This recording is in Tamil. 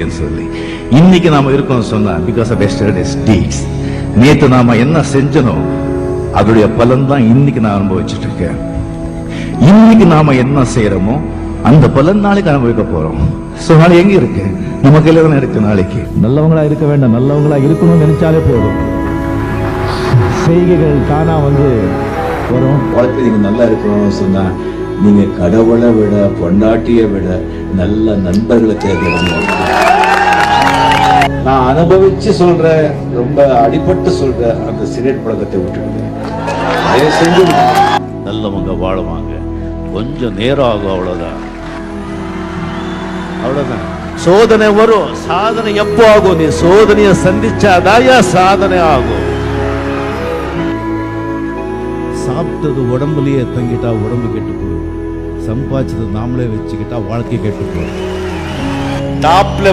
சொல்லி இன்னைக்கு நாம இருக்கோம் சொன்னா பிகாஸ் ஆஃப் yesterday's deeds. நேத்து நாம என்ன செஞ்சனோ அதோடைய பலன் தான் இன்னைக்கு நான் அனுபவிச்சுட்டு இருக்கேன். இன்னைக்கு நாம என்ன செய்யறோமோ அந்த பலன் நாளைக்கு அனுபவிக்க போறோம். சோ நாளை எங்க இருக்கு? நம்ம கையில தானே இருக்கு. நாளைக்கு நல்லவங்களா இருக்க வேண்டாம், நல்லவங்களா இருக்கணும்னு நினைச்சாலே போதும். செய்கைகள் தானா வரும். வாழ்க்கை நீங்க நல்லா இருக்கணும்னு சொன்னா நீங்க கடவுளை விட பொண்டாட்டியை விட நல்ல நண்பர்களை தேர்ந்தெடுக்கணும். நான் அனுபவிச்சு சொல்றேன், ரொம்ப அடிபட்டு சொல்றேன், அந்த சிகரெட் பழக்கத்தை விட்டுடுங்க. தயவு செஞ்சு நல்லவங்க வாழுவாங்க, கொஞ்சம் நேரம் ஆகும், அவ்வளவுதான். சோதனை வரும், சாதனை எப்போ ஆகும்? நீ சோதனையை சந்திச்சாதாயா சாதனை ஆகும். சாப்பிட்டது உடம்புலயே தங்கிட்டா உடம்பு கெட்டு போகும், சம்பாதிச்சது நாமளே வச்சுக்கிட்டா வாழ்க்கை கெட்டு போகும். டாப்ல